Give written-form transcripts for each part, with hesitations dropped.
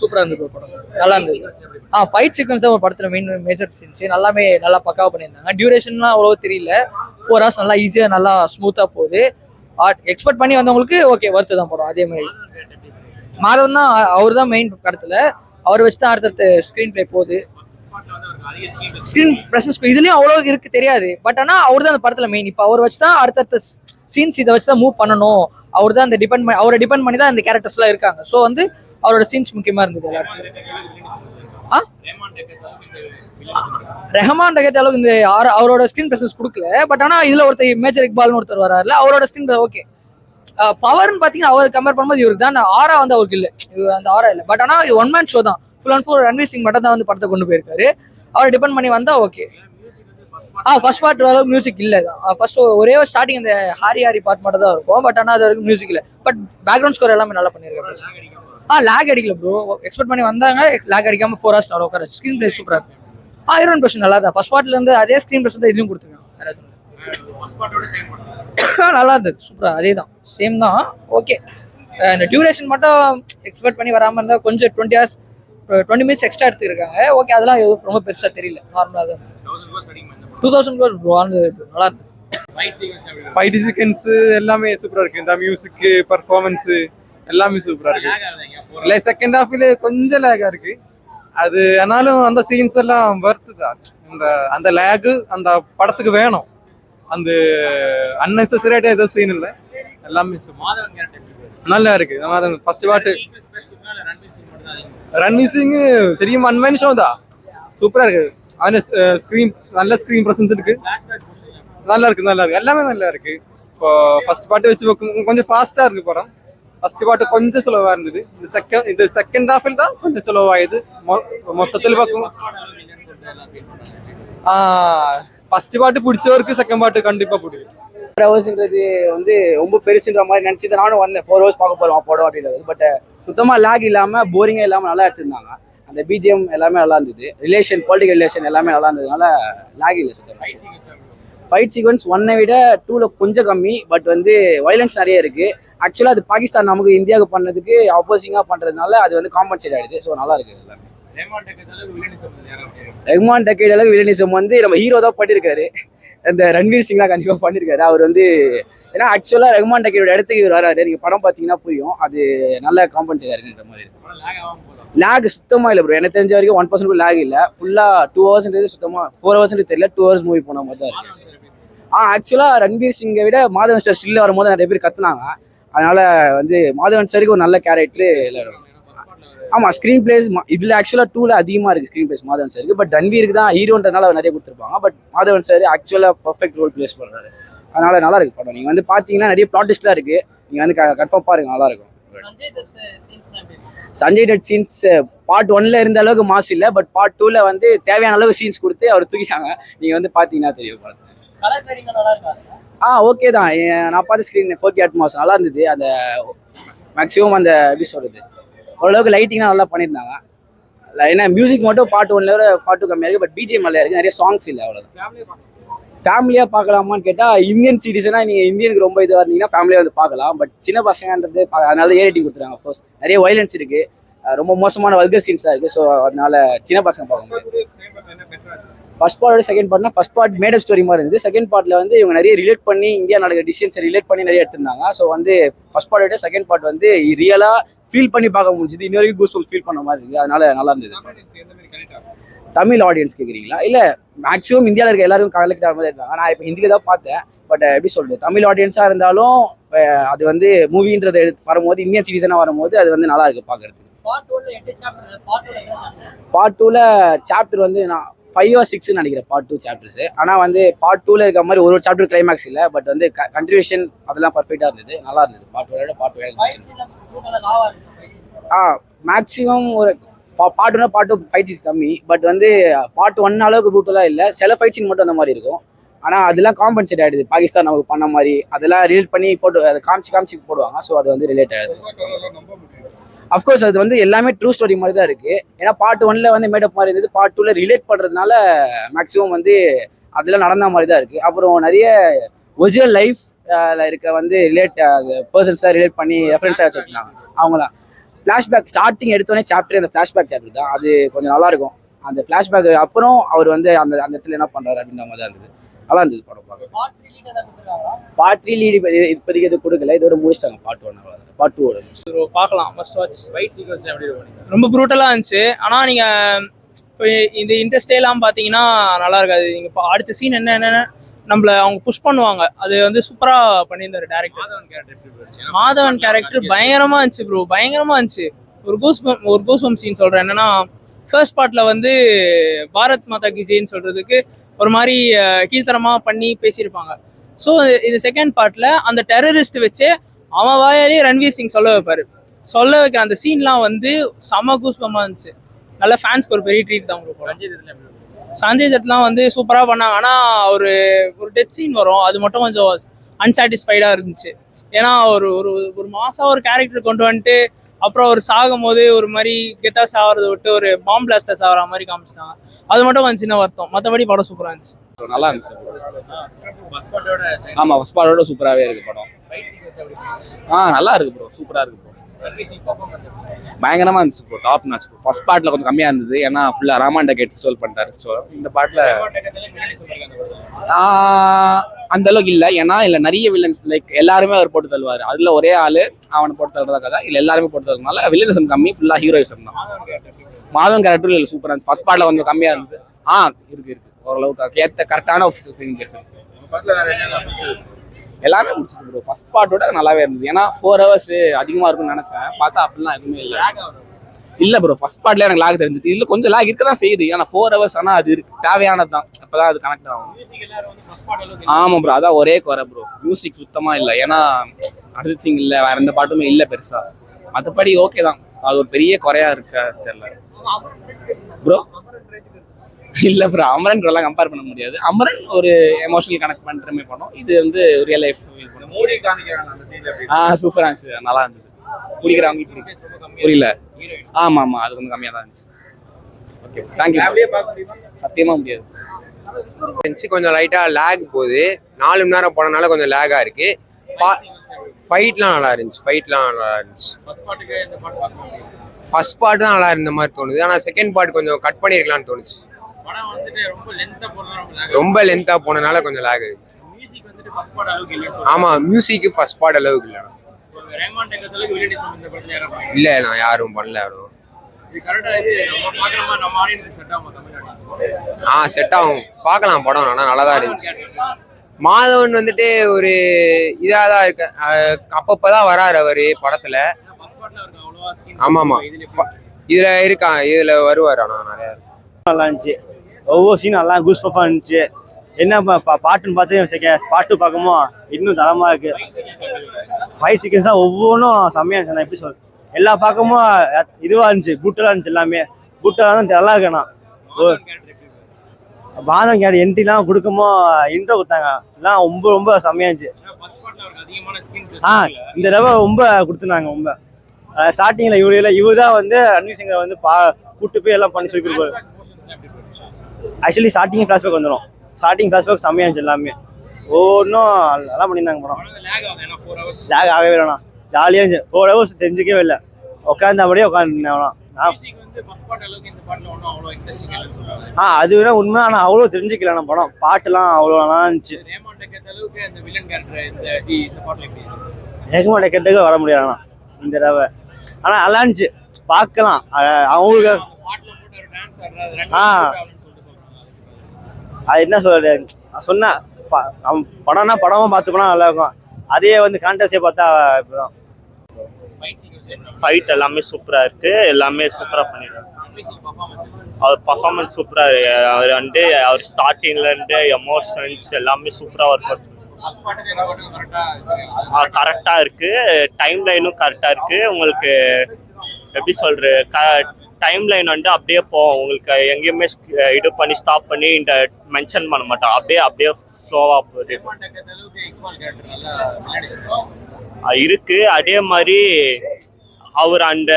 சூப்பரா இருந்தது படம். நல்லா இருந்தது. ஃபைட் சீக்வன்ஸ் தான் ஒரு படத்துல மேஜர் சீன்ஸ். நல்லா பக்காவா பண்ணியிருந்தாங்க. டியூரேஷன்லாம் அவ்வளோ தெரியல. 4 hours நல்லா ஈஸியா நல்லா ஸ்மூத்தா போகுது. எக்ஸ்பெக்ட் பண்ணி வந்தவங்களுக்கு ஓகே வர்த்து தான் படம். அதே மாதிரி மாதவன் தான், அவர் தான் மெயின் படத்துல. அவர் வச்சு தான் அடுத்தடுத்த ஸ்கிரீன் பிளே போகுது. ஸ்கிரீன் பிரசன்ஸ் இதுலயும் அவ்வளோ இருக்கு தெரியாது. பட் ஆனா அவர் தான் அந்த படத்துல மெயின். இப்போ அவர் வச்சு தான் அடுத்தடுத்த சீன்ஸ் இதை வச்சு தான் மூவ் பண்ணணும். அவர் தான் அந்த அவரை டிபெண்ட் பண்ணி தான் அந்த கேரக்டர்ஸ் எல்லாம் இருக்காங்க. ஸோ வந்து அவரோட சீன்ஸ் முக்கியமா இருந்தது எல்லாத்துலயும். ரெஹமான் டகேத் அளவுக்கு இந்த அவரோட ஸ்கிரீன் பிரசன்ஸ் கொடுக்கல. பட் ஆனா இதுல ஒருத்தர் மேஜர் இக்பால்னு ஒருத்தர் வராருல, அவரோட ஸ்கிரீன் ஓகே. பவர்னு பாத்தீங்கன்னா அவர் கம்பேர் பண்ணும்போது இவருக்கு தான் ஆரா வந்து அவருக்கு இல்லை. அந்த ஆரா இல்லை. பட் ஆனா இது ஒன் மேன் ஷோ தான். Full and full Ranveer Singh மட்டும் தான் வந்து படத்தை கொண்டு போயிருக்காரு. அவரை டிபெண்ட் பண்ணி வந்தா ஓகே. ஃபர்ஸ்ட் பார்ட் அளவுக்கு மியூசிக் இல்லை தான். ஃபர்ஸ்ட் ஒரே ஒரு ஸ்டார்டிங் அந்த ஹாரி பார்ட் மட்டும் தான் இருக்கும். பட் ஆனால் அது வரைக்கும் மியூசிக் இல்லை. பட் பேக்ரவுண்ட் ஸ்கோர் எல்லாமே நல்லா பண்ணியிருக்காரு. லேக் அடிக்கல ப்ரோ. எக்ஸ்பெக்ட் பண்ணி வந்தாங்க. லேக் அடிக்காம 4 hours நல்லா உட்கார. ஸ்கிரீன் பிளே சூப்பரா இருக்கு. ஹீரோயின் பர்சன் நல்லா தான். ஃபர்ஸ்ட் பார்ட்ல இருந்து அதே ஸ்கிரீன் பர்சன் தான் இதுலயும் கொடுத்துருக்காங்க. நல்லா இருந்தது. சூப்பரா அதே தான். சேம் தான். ஓகே. இந்த டியூரேஷன் மட்டும் எக்ஸ்பெக்ட் பண்ணி வராமல் இருந்தால் கொஞ்சம் 20 minutes எக்ஸ்ட்ரா எடுத்துருக்காங்க. ஓகே, அதெல்லாம் ரொம்ப பெருசா தெரியல. நார்மலாக தான். 2000 ப்ரோ நல்லா இருந்தது. ஃபைட் சீக்வென்ஸ் எல்லாமே சூப்பரா இருக்கு. இந்த மியூசிக் பர்ஃபார்மன்ஸ் எல்லாமே சூப்பரா இருக்கு. இல்லை செகண்ட் ஹாஃப்ல கொஞ்சம் லேகா இருக்கு. அது ஆனாலும் அந்த சீன்ஸ் எல்லாம் வர்த்து தான். அந்த லேகு அந்த படத்துக்கு வேணும். அந்த அன்னெசரியா ஏதோ சீன் இல்லை. எல்லாமே நல்லா இருக்கு. ஃபர்ஸ்ட் பார்ட் ரன்வீர் சிங் சரியும் அன்மேன் ஷோ தான். சூப்பரா இருக்கு. ஸ்கிரீன் நல்ல ஸ்கிரீன் பிரசன்ஸ் இருக்கு. நல்லா இருக்கு. எல்லாமே நல்லா இருக்கு. இப்போ ஃபர்ஸ்ட் பார்ட் வச்சு கொஞ்சம் ஃபாஸ்டா இருக்கு படம். ஃபர்ஸ்ட் பார்ட் கொஞ்சம் ஸ்லோவா இருந்தது. இந்த செகண்ட் ஹாஃபில் தான் கொஞ்சம் ஸ்லோவாயுது. மொத்தத்தில் பார்க்கும் ஃபர்ஸ்ட் பார்ட் பிடிச்சவருக்கு செகண்ட் பார்ட் கண்டிப்பா பிடிக்கும். 4 ஹவர்ஸ்ன்றது வந்து ரொம்ப பெருசுன்ற மாதிரி நினச்சி தான் நானும் வந்தேன். 4 hours பார்க்க போகிறோம் படம் அப்படின்றது. பட் சுத்தமாக லேக் இல்லாமல் போரிங்காக இல்லாமல் நல்லா எடுத்துருந்தாங்க. அந்த பிஜிஎம் எல்லாமே நல்லா இருந்தது. பொலிட்டிக்கல் ரிலேஷன் எல்லாமே நல்லா இருந்ததுனால லேக் இல்லை சுத்தமாக. ஃபைட் சீக்வன்ஸ் 1 விட 2ல கொஞ்சம் கம்மி. பட் வந்து வயலன்ஸ் நிறைய இருக்குது. ஆக்சுவலாக அது பாகிஸ்தான் நமக்கு இந்தியாவுக்கு பண்ணதுக்கு ஆப்போசிங்காக பண்ணுறதுனால அது வந்து காம்பன்சேட் ஆகிடுது. ஸோ நல்லா இருக்குது எல்லாமே. ரெஹ்மான் டக்கேட் அளவுக்கு வில்லனிசம் வந்து நம்ம ஹீரோ தான் பண்ணியிருக்காரு. அந்த ரன்வீர் சிங் தான் கண்டிப்பாக பண்ணியிருக்காரு. அவர் வந்து ஏன்னா ஆக்சுவலாக ரெஹ்மான் டக்கேட்டோட இடத்துக்கு இவர் வராரு. நீங்கள் படம் பார்த்தீங்கன்னா புரியும். அது நல்ல காம்பன்சேட் இருக்குன்ற மாதிரி இருக்கு. லேக் சுத்தமாக இல்லை ப்ரோ. எனக்கு தெரிஞ்ச வரைக்கும் 1% கூட லேக் இல்லை. ஃபுல்லாக 2 hours சுத்தமாக 4 hours தெரியல. 2 hours மூவி போன மாதிரி தான் இருக்கு. ஆக்சுவலாக ரன்வீர் சிங்கை விட மாதவன் சார் ஸ்டில் வரும்போது நிறைய பேர் கத்துனாங்க. அதனால வந்து மாதவன் சாருக்கு ஒரு நல்ல கேரக்டர் எல்லாரும். ஆமாம், ஸ்க்ரீன் பிளேஸ் இதில் ஆக்சுவலாக 2ல அதிகமாக இருக்குது ஸ்க்ரீன் பிளேஸ் மாதவன் சாருக்கு. பட் ரன்வீருக்கு தான் ஹீரோன்றதுனால நிறைய கொடுத்துருப்பாங்க. பட் மாதவன் சார் ஆக்சுவலாக பர்ஃபெக்ட் ரோல் பிளேஸ் பண்ணுறாரு. அதனால நல்லா இருக்கு படம். நீங்கள் வந்து பார்த்தீங்கன்னா நிறைய ப்ளாட் ட்விஸ்ட்லாம் இருக்குது. நீங்கள் வந்து கன்ஃபார்ம் பாருங்க, நல்லா இருக்கும். சஞ்சய் தத் சீன்ஸ் பார்ட் 1ல இருந்த அளவுக்கு மாஸ் இல்லை. பட் பார்ட் 2ல வந்து தேவையான அளவுக்கு சீன்ஸ் கொடுத்து அவர் தூக்கிட்டாங்க. நீங்கள் வந்து பார்த்தீங்கன்னா தெரியும். ஓகே தான். நான் பார்த்த ஸ்க்ரீன் 4K அட்மாஸ் நல்லா இருந்தது. அந்த மேக்ஸிமம் அந்த எப்படி சொல்கிறது, ஓரளவுக்கு லைட்டிங்லாம் நல்லா பண்ணியிருந்தாங்க. ஏன்னா மியூசிக் மட்டும் பார்ட் 1ல பார்ட் 2 கம்மியாக இருக்குது. பட் பிஜிஎம் நல்லா இருக்குது. நிறைய சாங்ஸ் இல்லை. அவ்வளோதான். ஃபேமிலியாக பார்க்கலாமான்னு கேட்டால் இந்தியன் சிட்டிசனா நீங்கள் இந்தியனுக்கு ரொம்ப இதுவாக இருந்தீங்கன்னா ஃபேமிலியாக வந்து பார்க்கலாம். பட் சின்ன பசங்கன்றது அதனால ஏடிடி கொடுத்துருக்காங்க. ஃபர்ஸ்ட் நிறைய வயலன்ஸ் இருக்குது. ரொம்ப மோசமான வல்கர் சீன்ஸ் தான் இருக்குது. ஸோ அதனால சின்ன பசங்க பார்க்க முடியும். ஃபர்ஸ்ட் பார்ட்டோட செகண்ட் பார்ட்னா ஃபர்ஸ்ட் பார்ட் மேடப் ஸ்டோரி மாதிரி இருந்தது. செகண்ட் பார்ட்ல வந்து இவங்க நிறைய ரிலேட் பண்ணி இந்தியா நடக்கிற டிசிஷன்ஸை ரிலேட் பண்ணி நிறைய எடுத்திருந்தாங்க. ஸோ வந்து ஃபர்ஸ்ட் பார்ட்டோட செகண்ட் பார்ட் வந்து ரியலாக ஃபீல் பண்ணி பார்க்க முடிஞ்சுது. இன்ன வரைக்கும் கூஸ்பல்ஸ் ஃபீல் பண்ண மாதிரி இருக்குது. அதனால நல்லா இருந்தது. தமிழ் ஆடியன்ஸ் கேட்குறீங்களா? இல்லை, மேக்ஸிமம் இந்தியாவில் இருக்க எல்லாரும் கலெக்ட் ஆகிற மாதிரி இருந்தாங்க. நான் இப்போ ஹிந்தியில் தான் பார்த்தேன். பட் எப்படி சொல்கிறது, தமிழ் ஆடியன்ஸாக இருந்தாலும் அது வந்து மூவின்றதை வரும்போது இந்தியன் சிட்டிசனாக வரும்போது அது வந்து நல்லா இருக்குது பார்க்குறதுக்கு. பார்ட் 2ல சாப்டர் வந்து நான் 5 or 6 நினைக்கிறேன். Part 2 chapters. ஆனால் வந்து பார்ட் 2ல இருக்க மாதிரி ஒரு சாப்டர் கிளைமேக்ஸ் இல்லை. பட் வந்து கண்டினியூஷன் அதெல்லாம் பர்ஃபெக்டாக இருந்தது. நல்லா இருந்தது. பார்ட் 1 பார்ட் 2 மேக்ஸிமம் ஒரு பார்ட் 1 பார்ட் 2 ஃபைட் சீன்ஸ் கம்மி. பட் வந்து பார்ட் 1 அளவுக்கு ப்ரூட்டலாக இல்லை. சில ஃபைட் சீன் மட்டும் அந்த மாதிரி இருக்கும். ஆனால் அதெல்லாம் காம்பன்சேட் ஆகிடுது. பாகிஸ்தான் நமக்கு பண்ண மாதிரி அதெல்லாம் ரிலேட் பண்ணி ஃபோட்டோ அதை காமிச்சு போடுவாங்க. ஸோ அது வந்து ரிலேட் ஆகுது. அஃப்கோர்ஸ் அது வந்து எல்லாமே ட்ரூ ஸ்டோரி மாதிரி தான் இருக்குது. ஏன்னா பார்ட் 1ல வந்து மேடப் மாதிரி இருந்தது. பார்ட் 2ல ரிலேட் பண்ணுறதுனால மேக்ஸிமம் வந்து அதெல்லாம் நடந்த மாதிரி தான் இருக்குது. அப்புறம் நிறைய ஒரிஜினல் லைஃப் இருக்க வந்து பர்சன்ஸ்லாம் ரிலேட் பண்ணி ரெஃபரன்ஸாக வச்சுருந்தாங்க அவங்களாம். ஃப்ளாஷ்பேக் ஸ்டார்டிங் எடுத்தோடனே சாப்டர் அந்த ஃப்ளாஷ்பேக் சாப்டர் தான், அது கொஞ்சம் நல்லா இருக்கும். அந்த ஃப்ளாஷ்பேக் அப்புறம் அவர் வந்து அந்த அந்த இடத்துல என்ன பண்றாரு அப்படின்ற மாதிரி தான் இருந்தது. நல்லா இருந்தது படம் பார்க்க. பார்ட் 3 லீட் இப்போதைக்கு எதுவும் கொடுக்கல, இதோட முடிச்சிட்டாங்க பார்ட் 1. பார்ட் 2 பார்க்கலாம், மஸ்ட் வாட்ச். ரொம்ப ப்ரூட்டலாக இருந்துச்சு. ஆனால் நீங்கள் இப்போ இந்த இன்ட்ரெஸ்டேலாம் பார்த்தீங்கன்னா நல்லா இருக்காது. நீங்கள் இப்போ அடுத்த சீன் என்னென்ன நம்மள அவங்க புஷ் பண்ணுவாங்க, அது வந்து சூப்பராக பண்ணியிருந்தாரு டேரக்டர். மாதவன் கேரக்டர் பயங்கரமாக இருந்துச்சு ப்ரோ, பயங்கரமாக இருந்துச்சு. ஒரு கூஸ்பம் சீன் சொல்கிறேன். என்னன்னா ஃபர்ஸ்ட் பார்ட்டில் வந்து பாரத் மாதா கி ஜெயின்னு சொல்கிறதுக்கு ஒரு மாதிரி கீழ்த்தரமாக பண்ணி பேசியிருப்பாங்க. ஸோ இது செகண்ட் பார்ட்டில் அந்த டெரரிஸ்ட் வச்சு அவன் வாயாலே ரன்வீர் சிங் சொல்ல வைக்கிற அந்த சீன்லாம் வந்து செம கூஸ்பமாக இருந்துச்சு. நல்ல ஃபேன்ஸ்க்கு ஒரு பெரிய ட்ரீட் தான் உங்களுக்கு. சஞ்சய் தத்லாம் வந்து சூப்பராக பண்ணாங்க. ஆனால் ஒரு டெத் சீன் வரும், அது மட்டும் கொஞ்சம் அன்சாட்டிஸ்ஃபைடாக இருந்துச்சு. ஏன்னா ஒரு மாதம் ஒரு கேரக்டர் கொண்டு வந்துட்டு அப்புறம் ஒரு சாகும் போது ஒரு மாதிரி கெத்தா சாகிறத விட்டு ஒரு பாம் பிளாஸ்டர் சாகிற மாதிரி காமிச்சிட்டாங்க. அது மட்டும் கொஞ்சம் சின்ன வருத்தம். மற்றபடி படம் சூப்பராக இருந்துச்சு. நல்லா இருந்துச்சு. ஆமாம், ஃபர்ஸ்ட் பார்ட்டோட சூப்பராகவே இருக்கு படம். நல்லா இருக்கு ப்ரோ, சூப்பராக இருக்கு ப்ரோ. பயங்கரமா இருந்துச்சு bro, top notch bro. First பார்ட்ல கொஞ்சம் கம்மியா இருந்தது, ஏன்னா ஃபுல்லா ராமாண்டா கேட் ஸ்டோல் பண்ணிட்டாரு. இந்த பார்ட்ல அந்த அளவுக்கு இல்லை, ஏன்னா இல்லை நிறைய வில்லன்ஸ் லைக் எல்லாருமே அவர் போட்டு தள்ளுவார். அதுல ஒரே ஆளு அவனை போட்டு தள்ளுறதா கதை இல்லை, எல்லாருமே போட்டு தள்ளுறதுனால வில்லனிசம் கம்மி, ஃபுல்லா ஹீரோயிசம் தான். மாதவன் கேரக்டர் இல்லை சூப்பராக இருந்துச்சு. ஃபர்ஸ்ட் பார்ட்ல கொஞ்சம் கம்மியா இருந்தது. இருக்கு ஓரளவுக்கு ஏற்ற கரெக்டான பேசுறது எல்லாமே முடிச்சுது ப்ரோ. ஃபர்ஸ்ட் பார்ட்டோட நல்லாவே இருந்தது. ஏன்னா 4 hours அதிகமாக இருக்கும்னு நினைச்சேன், பார்த்தா அப்படிலாம் எதுவுமே இல்லை ப்ரோ. ஃபர்ஸ்ட் பார்ட்ல எனக்கு லாக் தெரிஞ்சது. இதுல கொஞ்சம் லாக் இருக்க தான் செய்யுது, ஏன்னா 4 hours ஆனால் அது தேவையானது தான், அப்பதான் அது கனெக்ட் ஆகும். ஆமாம் ப்ரோ, அதான் ஒரே குறை ப்ரோ. மியூசிக் சுத்தமா இல்லை, ஏன்னா அரிஜித் சிங் இல்லை, வேற எந்த பாட்டுமே இல்லை பெருசா. மற்றபடி ஓகே தான், அது ஒரு பெரிய குறையா இருக்க தெரியல ப்ரோ. இல்ல ப்ரோ, அமரன் எல்லாம் கம்பேர் பண்ண முடியாது. அமரன் ஒரு எமோஷனல் கனெக்ட் பண்ற மாதிரி படம், இது வந்து ரியல் லைஃப். சூப்பரா இருந்துச்சு, நல்லா இருந்தது. பிடிக்கிறவங்க புரியல. ஆமா, அது கொஞ்சம் கம்மியா தான் இருந்துச்சு. Okay, thank you. சத்தியமா முடியாது. கொஞ்சம் லைட்டா லேக் போகுது, 4 மணி நேரம் போனனால கொஞ்சம் லேகா இருக்கு. ஃபைட்லாம் நல்லா இருந்துச்சு. ஃபர்ஸ்ட் பார்ட் தான் நல்லா இருந்த மாதிரி தோணுது, ஆனால் செகண்ட் பார்ட் கொஞ்சம் கட் பண்ணிருக்கலாம்னு தோணுச்சு. ரொம்ப லென்த்தா போனனால கொஞ்சம் லேக் இருக்கு. ஆமா, மியூசிக் ஃபர்ஸ்ட் பார்ட் அளவுக்கு இல்லை. இல்ல, நான் யாரும் பண்ணல. செட் ஆகும், பார்க்கலாம் படம். ஆனால் நல்லா தான் இருந்துச்சு. மாதவன் வந்துட்டு ஒரு இதாக தான் இருக்கு, அப்பப்பதான் வராரு அவரு படத்துல. ஆமாமா, இதுல இருக்கான், இதுல வருவார். ஆனா நிறைய நல்லா இருந்துச்சு. ஒவ்வொரு சீனும் நல்லா கூஸ்பம்பா இருந்துச்சு. என்ன பாட்டுன்னு பார்த்து பாட்டு பார்க்கும்போது இன்னும் தரமா இருக்கு. 5 seconds தான் ஒவ்வொன்றும் செம்மையா இருந்துச்சு. நான் எப்படி சொல்றேன், எல்லா பக்கமும் இதுவா இருந்துச்சு, பூட்டலா இருந்துச்சு. எல்லாமே பூட்டலா தான் நல்லா இருக்கேண்ணா. பாதம் கேட்டு என்ட்ரிலாம் கொடுக்குமோ இன்ட்ரோ கொடுத்தாங்க, எல்லாம் ரொம்ப செம்மையா இருந்துச்சு. இந்த தடவை ரொம்ப கொடுத்துருந்தாங்க. ரொம்ப ஸ்டார்டிங்ல இவர் தான் வந்து ரன்வீர் சிங்கை வந்து கூட்டு போய் எல்லாம் பண்ணி சொல்லி கொடுப்பாரு. ஆக்சுவலி ஸ்டார்டிங் ஃபிளாஷ்பேக் வந்துடும். ஸ்டார்டிங் ஃபிளாஷ்பேக் செம்மையா இருந்துச்சு. எல்லாமே ஒன்றும் நல்லா பண்ணியிருந்தாங்க படம். லேக் ஆகவே வேணாம், ஜாலியாக இருந்துச்சு. 4 hours தெரிஞ்சுக்கவே இல்லை, உட்காந்து அப்படியே உட்காந்து. அது வேணா உண்மை, ஆனால் அவ்வளோ தெரிஞ்சுக்கல நம்ம படம். பாட்டுலாம் அவ்வளோ நல்லா இருந்துச்சு. ரேகமாண்ட கேட்டுக்கு வர முடியாது இந்த தடவை, ஆனால் நல்லா இருந்துச்சு, பார்க்கலாம் அவங்களுக்கு. அது என்ன சொல்றது, சொன்னா படம்னா படமும் பார்த்து போனா நல்லா இருக்கும். அதே வந்து கான்டெஸ்டே பார்த்தா இப்பதான். ஃபைட் எல்லாமே சூப்பரா இருக்கு, எல்லாமே சூப்பரா பண்ணிருக்காங்க. அவர் பர்ஃபார்மன்ஸ் சூப்பரா இருக்கு. அவர் வந்து அவர் ஸ்டார்டிங்ல இருந்து எமோஷன்ஸ் எல்லாமே சூப்பரா ஒர்க் அவுட் கரெக்டா இருக்கு. டைம் லைனும் கரெக்டா இருக்கு. உங்களுக்கு எப்படி சொல்ற, டைம் லைன் வந்து அப்படியே போகும். உங்களுக்கு எங்கேயுமே இது பண்ணி ஸ்டாப் பண்ணி இந்த மென்ஷன் பண்ண மாட்டோம். அப்படியே ஃப்ளோவா போகுது இருக்கு. அதே மாதிரி அவர் அந்த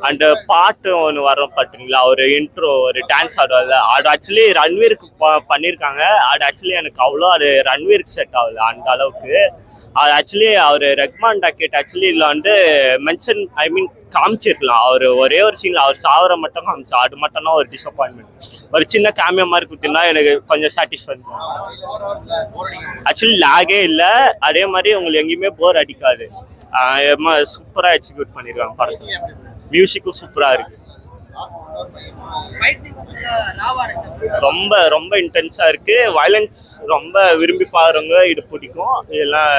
அண்ட் பாட்டு ஒன்று வரும் பார்த்தீங்களா, ஒரு இன்ட்ரோ ஒரு டான்ஸ் ஆடுவார்ல, அது ஆக்சுவலி ரன்வீருக்கு பண்ணியிருக்காங்க. அது ஆக்சுவலி எனக்கு அவ்வளோ அது ரன்வீருக்கு செட் ஆகல அந்த அளவுக்கு. அது ஆக்சுவலி அவர் ரெக்மான் டாக்கெட் ஆக்சுவலி இதில் வந்து மென்ஷன் காமிச்சிருக்கலாம். அவர் ஒரே ஒரு சீனில் அவர் சாவர மட்டும் காமிச்சா, அது மட்டும் தான் ஒரு டிசப்பாயின்மெண்ட். ஒரு சின்ன கேமியோ மாதிரி கொடுத்தீங்கன்னா எனக்கு கொஞ்சம் சாட்டிஸ்ஃபை. ஆக்சுவலி லாகே இல்லை, அதே மாதிரி உங்களுக்கு எங்கேயுமே போர் அடிக்காது. சூப்பராக எக்ஸிக்யூட் பண்ணியிருக்காங்க படத்தை. மியூசிக்கும் சூப்பராக இருக்கு. ரொம்ப ரொம்ப இன்டென்ஸாக இருக்கு. வயலன்ஸ் ரொம்ப விரும்பி பாக்குறவங்க இது பிடிக்கும். இதெல்லாம்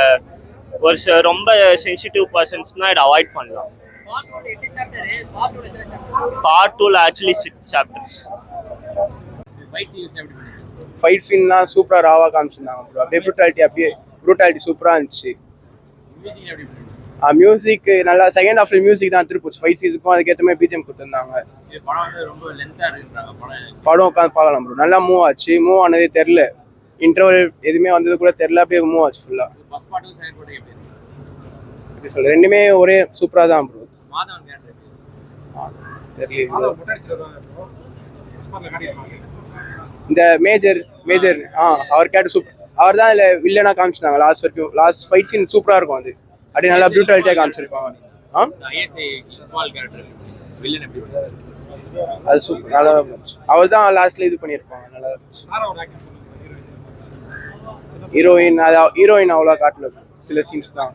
ஒரு ரொம்ப சென்சிட்டிவ் பர்சன்ஸ்னா இதை அவாய்ட் பண்ணலாம். பார்ட் 2ல ஆக்சுவலி 6 சாப்டர்ஸ். ஃபைட் சீன்லாம் சூப்பராக ராவாக காமிச்சிருந்தாங்க ப்ரோ. அப்படியே ப்ரூட்டாலிட்டி சூப்பராக இருந்துச்சு. மியூசிக் நல்லா செகண்ட் ஹாஃப்ல மியூசிக் தான் திருப்பி ஃபைட் சீன்ஸுக்கும் அதுக்கேற்ற மாதிரி பிஜிஎம் கொடுத்துருந்தாங்க. படம் உட்காந்து பார்க்கலாம் ப்ரோ. நல்லா மூவ் ஆச்சு. மூவ் ஆனதே தெரில, இன்டர்வல் எதுவுமே வந்தது கூட தெரில, அப்படியே மூவ் ஆச்சு ஃபுல்லாக. எப்படி சொல்ல, ரெண்டுமே ஒரே சூப்பராக தான் ப்ரோ. தெரியல. இந்த மேஜர் அவர் கேட்டு சூப்பர். அவர் தான் இல்லை வில்லனா காமிச்சிருந்தாங்க லாஸ்ட் வரைக்கும். லாஸ்ட் ஃபைட் சீன் சூப்பராக இருக்கும். அது அப்படியே நல்லா பியூட்டாலிட்டியாக காமிச்சிருப்பாங்க. அது சூப்பர், நல்லா இருந்துச்சு. அவர் தான் லாஸ்ட்ல இது பண்ணியிருப்பாங்க, நல்லா இருந்துச்சு. ஹீரோயின் அவ்வளோ காட்டல, சில சீன்ஸ் தான்.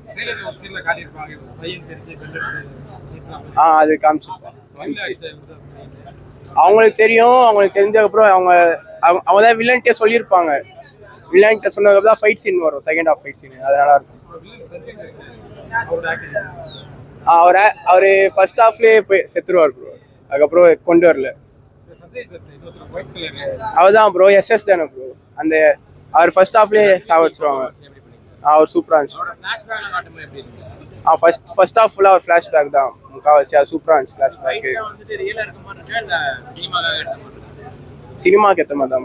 அது காமிச்சிருப்பாங்க. அவங்களுக்கு தெரியும். அவங்களுக்கு தெரிஞ்சதுக்கப்புறம் அவங்க தான் வில்லன்ட்டே சொல்லியிருப்பாங்க. வில்லன்ட்ட சொன்னதுக்கப்புறம் தான் ஃபைட் சீன் வரும், செகண்ட் ஹாஃப் ஃபைட் சீன். அது நல்லா இருக்கும். அவரு ஃபர்ஸ்ட் ஹாஃப்லேயே போய் செத்துருவார் ப்ரோ. அதுக்கப்புறம் கொண்டு வரல. அவர்தான் ப்ரோ, எஸ்எஸ் தானே ப்ரோ. அந்த அவர் ஃபர்ஸ்ட் ஹாஃப்லேயே சாவச்சிருவாங்க. அவர் சூப்பராக இருந்துச்சு. ஃபர்ஸ்ட் ஹாஃப் ஃபுல்லாக ஒரு ஃப்ளாஷ்பேக் தான் முக்கால்வாசி. அது சூப்பராக இருந்துச்சு ஃப்ளாஷ்பேக்கு. சினிமாக்கு ஏற்ற மாதிரி தான்.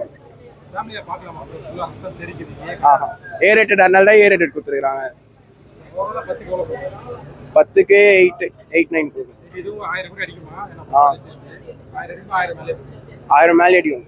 ஏ ரேட்டட், அதனால தான் ஏ ரேட்டட் கொடுத்துருக்காங்க. 10க்கு 8-9 கொடுக்கும். 1000 மேலே அடிக்கும்.